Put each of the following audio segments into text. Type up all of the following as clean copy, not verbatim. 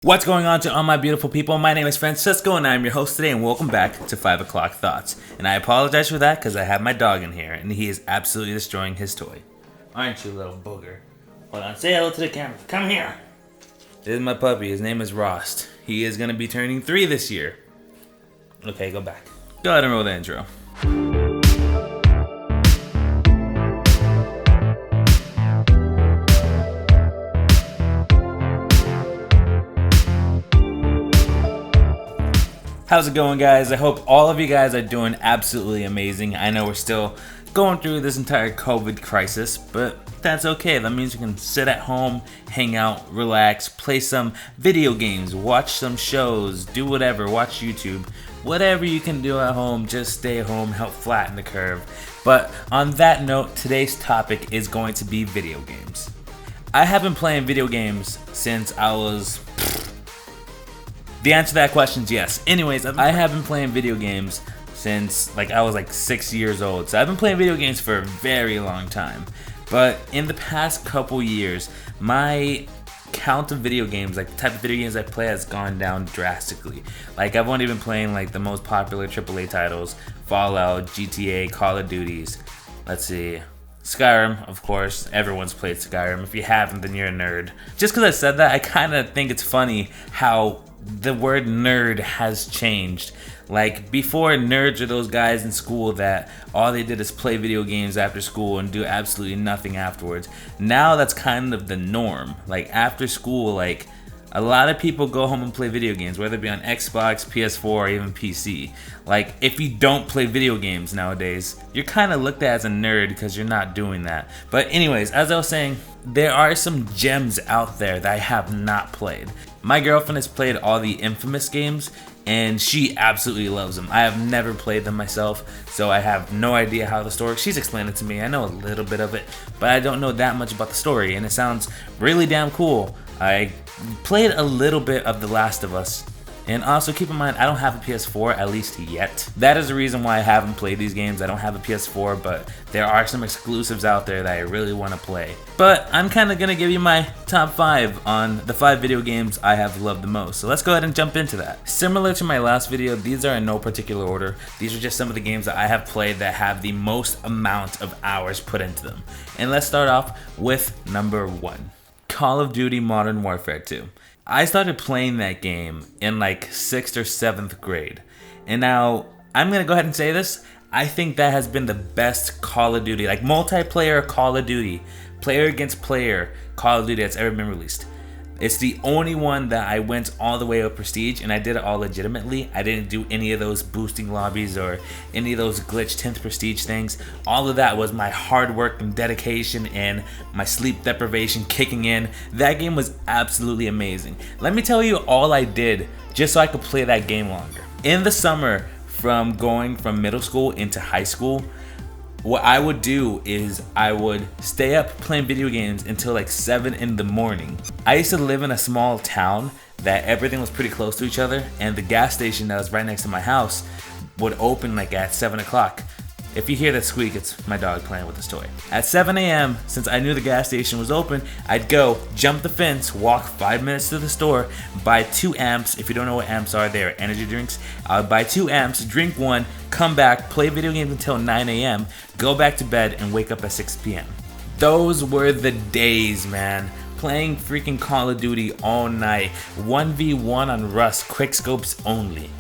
What's going on to all my beautiful people? My name is Francisco and I'm your host today, and welcome back to 5 o'clock Thoughts. And I apologize for that because I have my dog in here and he is absolutely destroying his toy. Aren't you, little booger? Hold on, say hello to the camera. Come here. This is my puppy. His name is Rost. He is going to be turning 3 this year. Okay, go back. Go ahead and roll the intro. How's it going, guys? I hope all of you guys are doing absolutely amazing. I know we're still going through this entire COVID crisis, but that's okay. That means we can sit at home, hang out, relax, play some video games, watch some shows, do whatever, watch YouTube. Whatever you can do at home, just stay home, help flatten the curve. But on that note, today's topic is going to be video games. I have been playing video games since I was... The answer to that question is yes. Anyways, I have been playing video games since I was 6 years old. So I've been playing video games for a very long time. But in the past couple years, my count of video games, the type of video games I play, has gone down drastically. I've only been playing the most popular AAA titles: Fallout, GTA, Call of Duties. Let's see. Skyrim, of course. Everyone's played Skyrim. If you haven't, then you're a nerd. Just because I said that, I kind of think it's funny how the word nerd has changed. Before, nerds are those guys in school that all they did is play video games after school and do absolutely nothing afterwards. Now that's kind of the norm. After school, a lot of people go home and play video games, whether it be on Xbox, PS4, or even PC. If you don't play video games nowadays, you're kind of looked at as a nerd because you're not doing that. But anyways, as I was saying, there are some gems out there that I have not played. My girlfriend has played all the infamous games, and she absolutely loves them. I have never played them myself, so I have no idea how the story... She's explained it to me. I know a little bit of it, but I don't know that much about the story, and it sounds really damn cool. I played a little bit of The Last of Us, and also keep in mind, I don't have a PS4, at least yet. That is the reason why I haven't played these games. I don't have a PS4, but there are some exclusives out there that I really want to play. But I'm kind of going to give you my top 5 on the 5 video games I have loved the most. So let's go ahead and jump into that. Similar to my last video, these are in no particular order. These are just some of the games that I have played that have the most amount of hours put into them. And let's start off with number 1. Call of Duty Modern Warfare 2. I started playing that game in 6th or 7th grade. And now, I'm going to go ahead and say this. I think that has been the best Call of Duty, multiplayer Call of Duty, player against player Call of Duty that's ever been released. It's the only one that I went all the way up Prestige, and I did it all legitimately. I didn't do any of those boosting lobbies or any of those glitch 10th Prestige things. All of that was my hard work and dedication and my sleep deprivation kicking in. That game was absolutely amazing. Let me tell you all I did just so I could play that game longer. In the summer, from going from middle school into high school, what I would do is I would stay up playing video games until 7 in the morning. I used to live in a small town that everything was pretty close to each other, and the gas station that was right next to my house would open at 7 o'clock. If you hear that squeak, it's my dog playing with his toy. At 7 a.m., since I knew the gas station was open, I'd go, jump the fence, walk 5 minutes to the store, buy 2 amps. If you don't know what amps are, they are energy drinks. I would buy 2 amps, drink 1, come back, play video games until 9 a.m., go back to bed, and wake up at 6 p.m. Those were the days, man. Playing freaking Call of Duty all night, 1v1 on Rust, quickscopes only.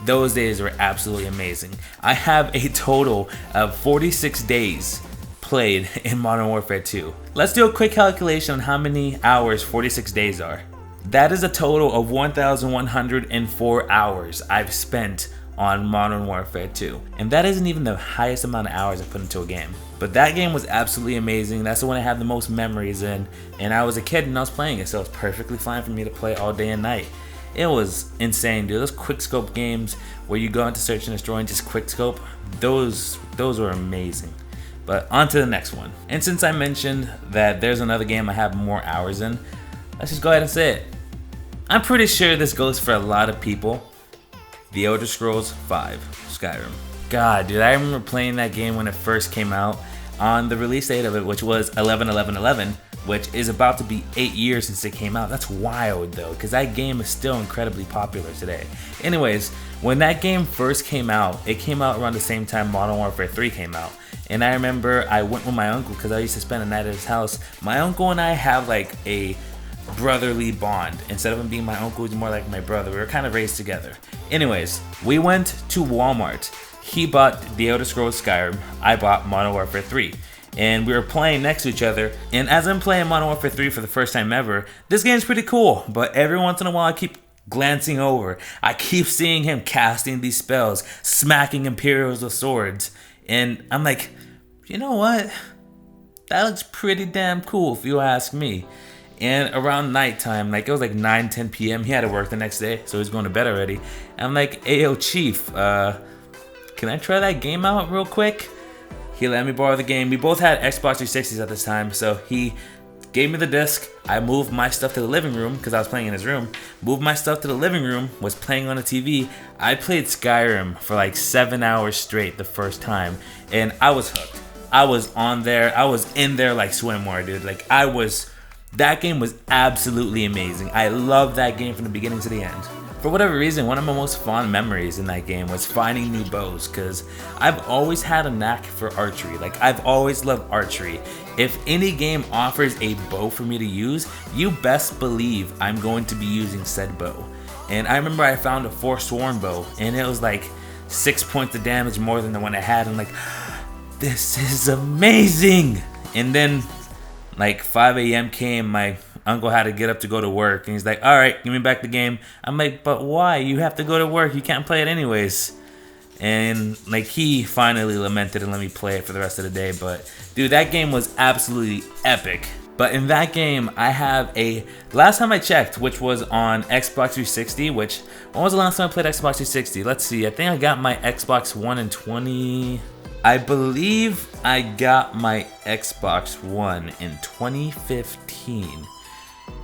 Those days were absolutely amazing. I have a total of 46 days played in Modern Warfare 2. Let's do a quick calculation on how many hours 46 days are. That is a total of 1,104 hours I've spent on Modern Warfare 2. And that isn't even the highest amount of hours I put into a game. But that game was absolutely amazing. That's the one I have the most memories in. And I was a kid and I was playing it, so it's perfectly fine for me to play all day and night. It was insane, dude. Those quickscope games where you go into search and destroy and just quickscope, those were amazing. But on to the next one. And since I mentioned that there's another game I have more hours in, let's just go ahead and say it. I'm pretty sure this goes for a lot of people. The Elder Scrolls V: Skyrim. God, dude, I remember playing that game when it first came out on the release date of it, which was 11/11/11. which is about to be 8 years since it came out. That's wild though, because that game is still incredibly popular today. Anyways, when that game first came out, it came out around the same time Modern Warfare 3 came out. And I remember I went with my uncle because I used to spend a night at his house. My uncle and I have like a brotherly bond. Instead of him being my uncle, he's more like my brother. We were kind of raised together. Anyways, we went to Walmart. He bought The Elder Scrolls Skyrim. I bought Modern Warfare 3. And we were playing next to each other. And as I'm playing Modern Warfare 3 for the first time ever, this game's pretty cool. But every once in a while I keep glancing over. I keep seeing him casting these spells, smacking Imperials with swords. And I'm like, you know what? That looks pretty damn cool if you ask me. And around nighttime, like it was like 9, 10 p.m. He had to work the next day, so he's going to bed already. And I'm like, "Ayo, Chief, can I try that game out real quick?" He let me borrow the game. We both had Xbox 360s at this time, so he gave me the disc. I moved my stuff to the living room because I was playing in his room. Moved my stuff to the living room, was playing on the TV. I played Skyrim for like 7 hours straight the first time, and I was hooked. I was on there. I was in there like swimwear, dude. Like that game was absolutely amazing. I loved that game from the beginning to the end. For whatever reason, one of my most fond memories in that game was finding new bows, because I've always had a knack for archery. Like, I've always loved archery. If any game offers a bow for me to use, you best believe I'm going to be using said bow. And I remember I found a Forsworn bow, and it was like 6 points of damage more than the one I had. I'm like, this is amazing! And then, like, 5 a.m. came, my uncle had to get up to go to work, and he's like, all right, give me back the game. I'm like, but why? You have to go to work. You can't play it anyways. And like, he finally lamented and let me play it for the rest of the day. But dude, that game was absolutely epic. But in that game, I have last time I checked, which was on Xbox 360, when was the last time I played Xbox 360? Let's see, I think I got my Xbox One in I believe I got my Xbox One in 2015.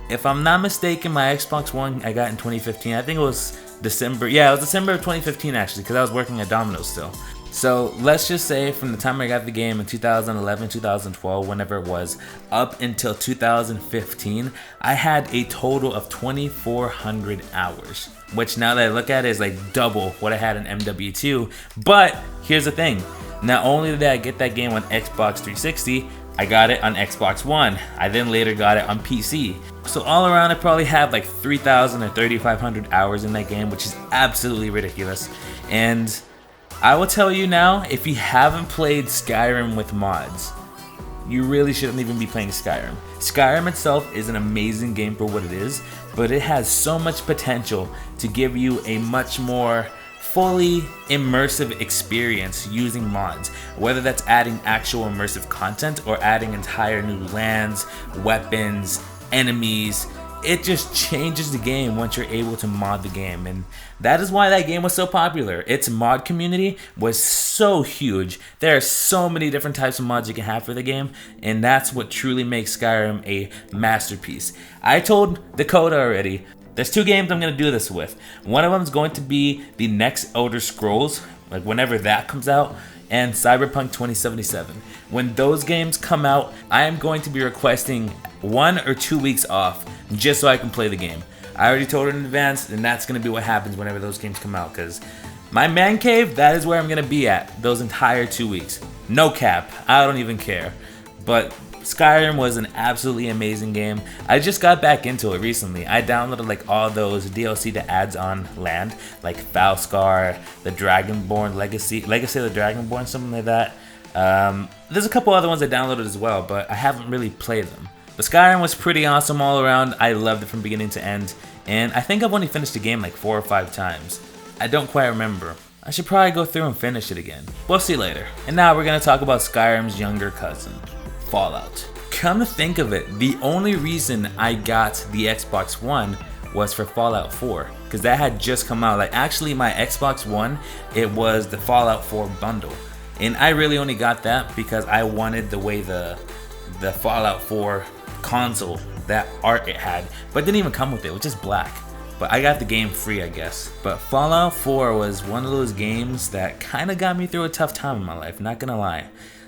If I'm not mistaken, my Xbox One I got in 2015. I think it was December. Yeah, it was December of 2015 actually, because I was working at Domino's still. So let's just say from the time I got the game in 2011, 2012, whenever it was, up until 2015, I had a total of 2,400 hours. Which now that I look at it is like double what I had in MW2. But here's the thing. Not only did I get that game on Xbox 360, I got it on Xbox One. I then later got it on PC. So all around I probably have like 3,000 or 3,500 hours in that game, which is absolutely ridiculous. And I will tell you now, if you haven't played Skyrim with mods, you really shouldn't even be playing Skyrim. Skyrim itself is an amazing game for what it is, but it has so much potential to give you a much more fully immersive experience using mods, whether that's adding actual immersive content or adding entire new lands, weapons, enemies. It just changes the game once you're able to mod the game, and that is why that game was so popular. Its mod community was so huge. There are so many different types of mods you can have for the game, and that's what truly makes Skyrim a masterpiece. I told Dakota already, there's 2 games I'm going to do this with. One of them is going to be the next Elder Scrolls, like whenever that comes out, and Cyberpunk 2077. When those games come out, I am going to be requesting 1 or 2 weeks off just so I can play the game. I already told her in advance, and that's going to be what happens whenever those games come out, because my man cave, that is where I'm going to be at those entire 2 weeks. No cap. I don't even care. But Skyrim was an absolutely amazing game. I just got back into it recently. I downloaded like all those DLC that adds on land, like Falskar, the Dragonborn Legacy of the Dragonborn, something like that. There's a couple other ones I downloaded as well, but I haven't really played them. But Skyrim was pretty awesome all around. I loved it from beginning to end, and I think I've only finished the game like 4 or 5 times. I don't quite remember. I should probably go through and finish it again. We'll see later. And now we're gonna talk about Skyrim's younger cousin, Fallout. Come to think of it, the only reason I got the Xbox One was for Fallout 4, because that had just come out. Like, actually my Xbox One, it was the Fallout 4 bundle, and I really only got that because I wanted the way the Fallout 4 console, that art it had, but it didn't even come with it. It was just black. But I got the game free, I guess. But Fallout 4 was one of those games that kind of got me through a tough time in my life, not gonna lie.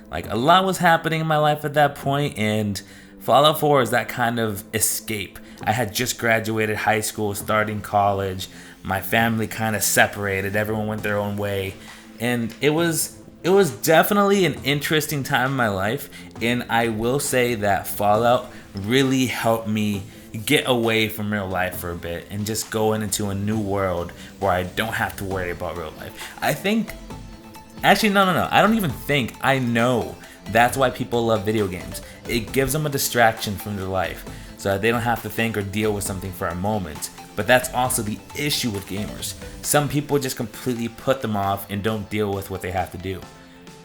Like, a lot was happening in my life at that point, and Fallout 4 is that kind of escape. I had just graduated high school, starting college. My family kind of separated. Everyone went their own way. And it was definitely an interesting time in my life. And I will say that Fallout really helped me get away from real life for a bit and just go into a new world where I don't have to worry about real life. I think, actually, no. I don't even think, I know that's why people love video games. It gives them a distraction from their life so that they don't have to think or deal with something for a moment. But that's also the issue with gamers. Some people just completely put them off and don't deal with what they have to do.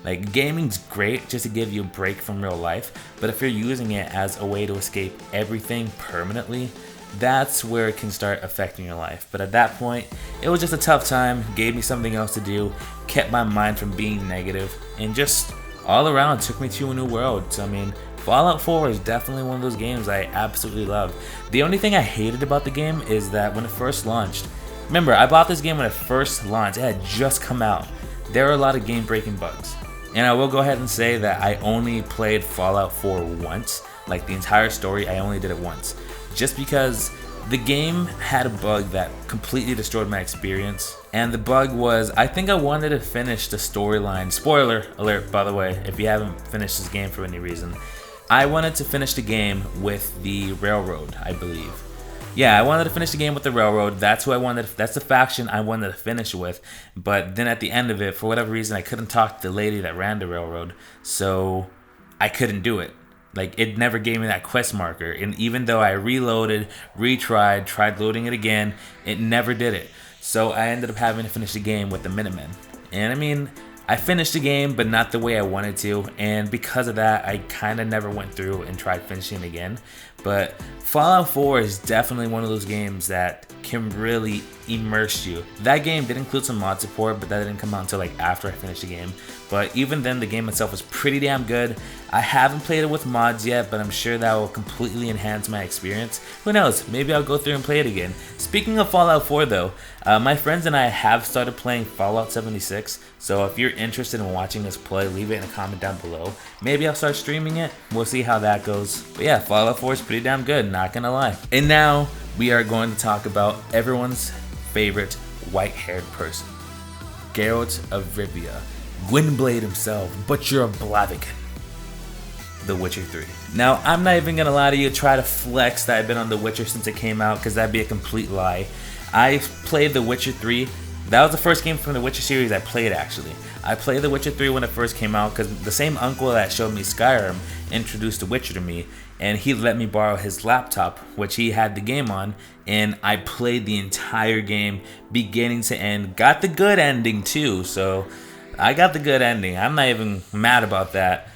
Like, gaming's great just to give you a break from real life, but if you're using it as a way to escape everything permanently, that's where it can start affecting your life. But at that point, it was just a tough time, gave me something else to do, kept my mind from being negative, and just all around took me to a new world. So I mean, Fallout 4 is definitely one of those games I absolutely love. The only thing I hated about the game is that when it first launched, remember, I bought this game when it first launched, it had just come out. There were a lot of game-breaking bugs. And I will go ahead and say that I only played Fallout 4 once. Like, the entire story, I only did it once. Just because the game had a bug that completely destroyed my experience. And the bug was, I think I wanted to finish the storyline. Spoiler alert, by the way, if you haven't finished this game for any reason. I wanted to finish the game with the railroad, I believe. Yeah, I wanted to finish the game with the railroad. That's the faction I wanted to finish with. But then at the end of it, for whatever reason, I couldn't talk to the lady that ran the railroad. So I couldn't do it. Like, it never gave me that quest marker. And even though I reloaded, retried, tried loading it again, it never did it. So I ended up having to finish the game with the Minutemen. And I mean, I finished the game, but not the way I wanted to. And because of that, I kind of never went through and tried finishing it again. But Fallout 4 is definitely one of those games that can really immerse you. That game did include some mod support, but that didn't come out until like after I finished the game. But even then, the game itself was pretty damn good. I haven't played it with mods yet, but I'm sure that will completely enhance my experience. Who knows, maybe I'll go through and play it again. Speaking of Fallout 4 though, my friends and I have started playing Fallout 76, so if you're interested in watching us play, leave it in a comment down below. Maybe I'll start streaming it, we'll see how that goes. But yeah, Fallout 4 is pretty damn good, not gonna lie. And now, we are going to talk about everyone's favorite white-haired person. Geralt of Rivia, Gwynblade himself, Butcher of Blaviken, The Witcher 3. Now, I'm not even gonna lie to you, try to flex that I've been on The Witcher since it came out, because that'd be a complete lie. I played The Witcher 3. That was the first game from the Witcher series I played, actually. I played The Witcher 3 when it first came out because the same uncle that showed me Skyrim introduced The Witcher to me, and he let me borrow his laptop, which he had the game on, and I played the entire game beginning to end. Got the good ending too, so I got the good ending. I'm not even mad about that.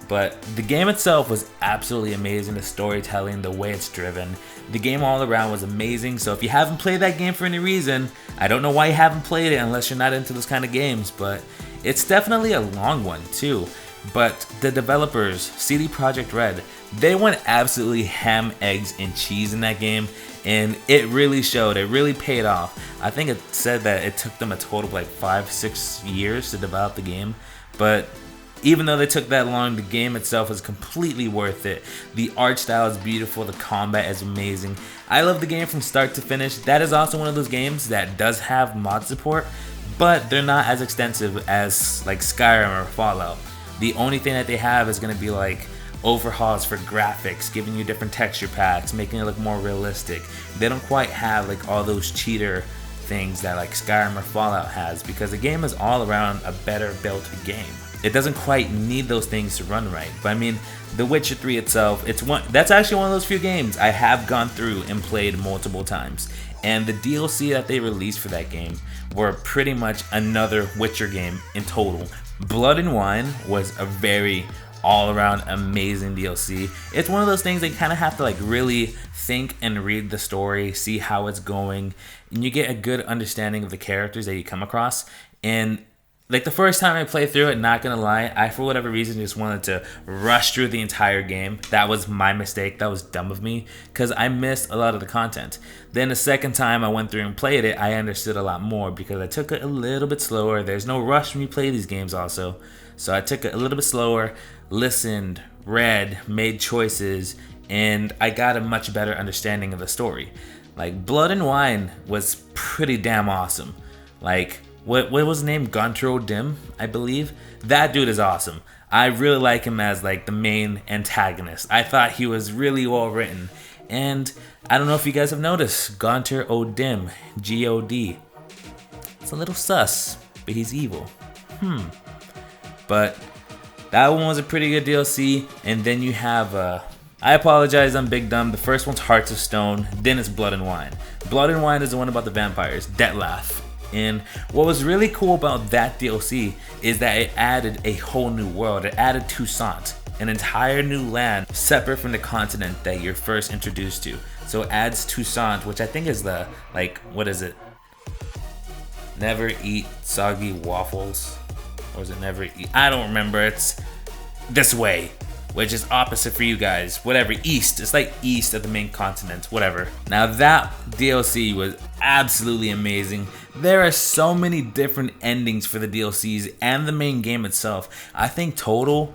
But the game itself was absolutely amazing. The storytelling, the way it's driven, the game all around was amazing. So if you haven't played that game for any reason, I don't know why you haven't played it unless you're not into those kind of games, but it's definitely a long one too. But the developers, CD Projekt Red, they went absolutely ham, eggs, and cheese in that game, and it really showed. It really paid off. I think it said that it took them a total of like 5-6 years to develop the game, but even though they took that long, the game itself is completely worth it. The art style is beautiful, the combat is amazing. I love the game from start to finish. That is also one of those games that does have mod support, but they're not as extensive as like Skyrim or Fallout. The only thing that they have is going to be like overhauls for graphics, giving you different texture packs, making it look more realistic. They don't quite have like all those cheater things that like Skyrim or Fallout has, because the game is all around a better built game. It doesn't quite need those things to run right. But I mean, The Witcher 3 itself, that's actually one of those few games I have gone through and played multiple times. And the DLC that they released for that game were pretty much another Witcher game in total. Blood and Wine was a very all-around amazing DLC. It's one of those things that you kind of have to like really think and read the story, see how it's going, and you get a good understanding of the characters that you come across. And like the first time I played through it, not gonna lie, I for whatever reason just wanted to rush through the entire game. That was my mistake. That was dumb of me because I missed a lot of the content. Then the second time I went through and played it, I understood a lot more because I took it a little bit slower. There's no rush when you play these games also. So I took it a little bit slower, listened, read, made choices, and I got a much better understanding of the story. Like, Blood and Wine was pretty damn awesome. Like, what was his name? Gunter Dim, I believe. That dude is awesome. I really like him as like the main antagonist. I thought he was really well written. And I don't know if you guys have noticed, Gunter Dim, G-O-D. It's a little sus, but he's evil. But that one was a pretty good DLC. And then you have, I apologize, I'm big dumb. The first one's Hearts of Stone, then it's Blood and Wine. Blood and Wine is the one about the vampires, Dettlaff. And what was really cool about that DLC is that it added a whole new world. It added Toussaint, an entire new land separate from the continent that you're first introduced to. So it adds Toussaint, which I think is the, like, what is it? Never eat soggy waffles. Or is it never eat? I don't remember. It's this way, which is opposite for you guys. Whatever, east. It's like east of the main continent, whatever. Now that DLC was absolutely amazing. There are so many different endings for the DLCs and the main game itself. I think total,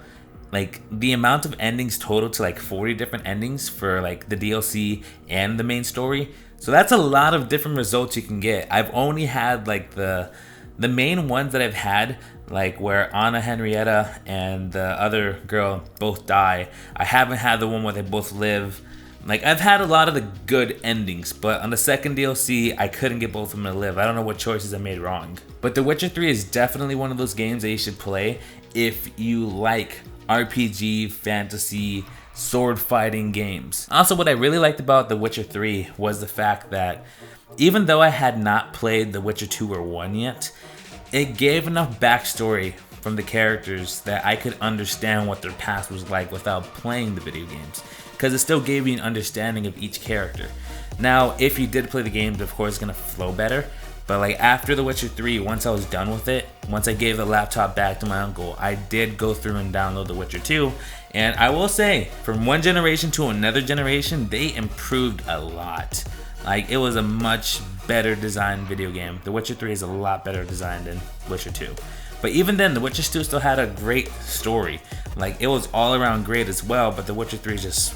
like the amount of endings total to like 40 different endings for like the DLC and the main story. So that's a lot of different results you can get. I've only had like the main ones that I've had, like where Anna Henrietta and the other girl both die. I haven't had the one where they both live. Like, I've had a lot of the good endings, but on the second DLC, I couldn't get both of them to live. I don't know what choices I made wrong. But The Witcher 3 is definitely one of those games that you should play if you like RPG, fantasy, sword fighting games. Also, what I really liked about The Witcher 3 was the fact that even though I had not played The Witcher 2 or 1 yet, it gave enough backstory from the characters that I could understand what their past was like without playing the video games, because it still gave you an understanding of each character. Now, if you did play the games, of course, it's gonna flow better. But like after The Witcher 3, once I was done with it, once I gave the laptop back to my uncle, I did go through and download The Witcher 2. And I will say, from one generation to another generation, they improved a lot. Like, it was a much better designed video game. The Witcher 3 is a lot better designed than Witcher 2. But even then, The Witcher 2 still had a great story. Like, it was all around great as well, but The Witcher 3 is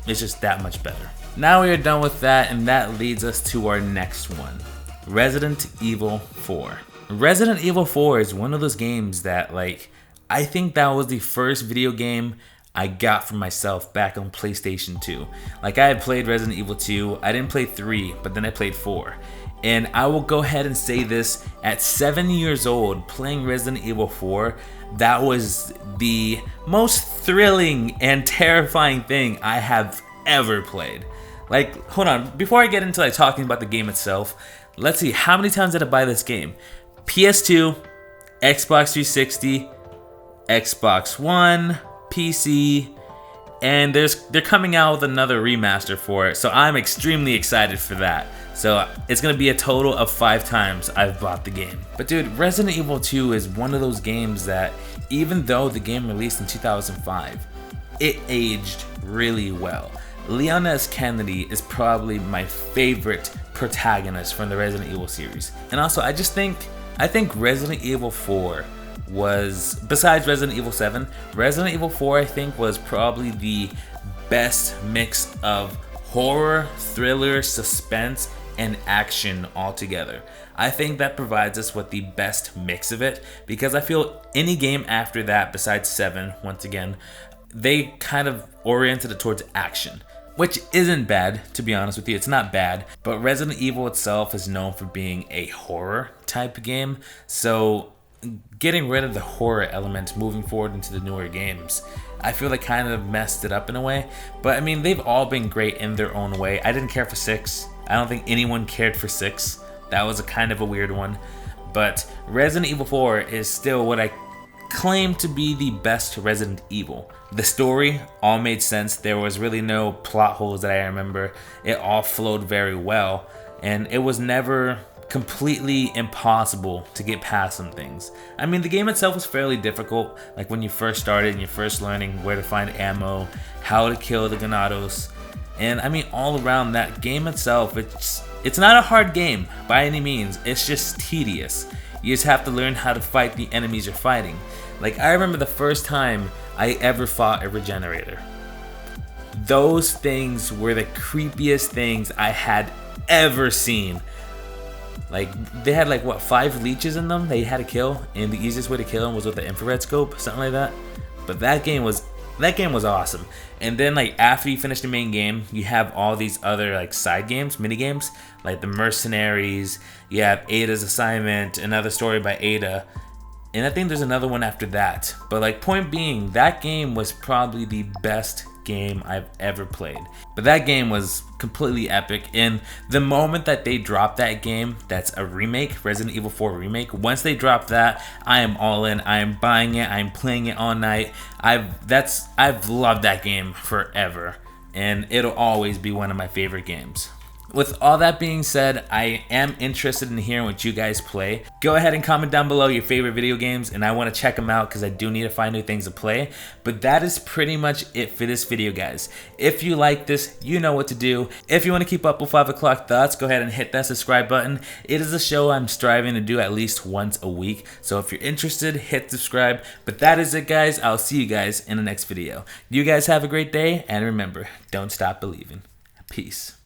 just that much better. Now we are done with that, and that leads us to our next one. Resident Evil 4. Resident Evil 4 is one of those games that, like, I think that was the first video game I got for myself back on PlayStation 2. Like, I had played Resident Evil 2, I didn't play 3, but then I played 4. And I will go ahead and say this, at 7 years old, playing Resident Evil 4, that was the most thrilling and terrifying thing I have ever played. Like, hold on, before I get into like talking about the game itself, let's see, how many times did I buy this game? PS2, Xbox 360, Xbox One, PC, and they're coming out with another remaster for it, so I'm extremely excited for that. So it's gonna be a total of 5 times I've bought the game. But dude, Resident Evil 2 is one of those games that, even though the game released in 2005, it aged really well. Leon S. Kennedy is probably my favorite protagonist from the Resident Evil series. And also, I think Resident Evil 4 was, besides Resident Evil 7, Resident Evil 4 I think was probably the best mix of horror, thriller, suspense, and action all together. I think that provides us with the best mix of it, because I feel any game after that, besides 7, once again, they kind of oriented it towards action, which isn't bad, to be honest with you. It's not bad, but Resident Evil itself is known for being a horror type game, so getting rid of the horror element moving forward into the newer games, I feel they kind of messed it up in a way. But I mean, they've all been great in their own way. I didn't care for 6. I don't think anyone cared for 6. That was a kind of a weird one. But Resident Evil 4 is still what I claim to be the best Resident Evil. The story all made sense. There was really no plot holes that I remember. It all flowed very well, and it was never completely impossible to get past some things. I mean, the game itself was fairly difficult, like when you first started and you're first learning where to find ammo, how to kill the Ganados, and I mean, all around that game itself, it's not a hard game by any means. It's just tedious. You just have to learn how to fight the enemies you're fighting. Like, I remember the first time I ever fought a regenerator. those things were the creepiest things I had ever seen. Like, they had like, what, 5 leeches in them that you had to kill, and the easiest way to kill them was with the infrared scope, something like that. But that game was awesome. And then, like, after you finish the main game, you have all these other like side games, mini games, like the Mercenaries. You have Ada's Assignment, another story by Ada, and I think there's another one after that. But like, point being, that game was probably the best game I've ever played. But that game was completely epic, and the moment that they dropped that game, that's a remake, Resident Evil 4 remake, once they drop that, I am all in. I am buying it. I'm playing it all night. I've loved that game forever, and it'll always be one of my favorite games. With all that being said, I am interested in hearing what you guys play. Go ahead and comment down below your favorite video games, and I want to check them out because I do need to find new things to play. But that is pretty much it for this video, guys. If you like this, you know what to do. If you want to keep up with 5 o'clock thoughts, go ahead and hit that subscribe button. It is a show I'm striving to do at least once a week. So if you're interested, hit subscribe. But that is it, guys. I'll see you guys in the next video. You guys have a great day, and remember, don't stop believing. Peace.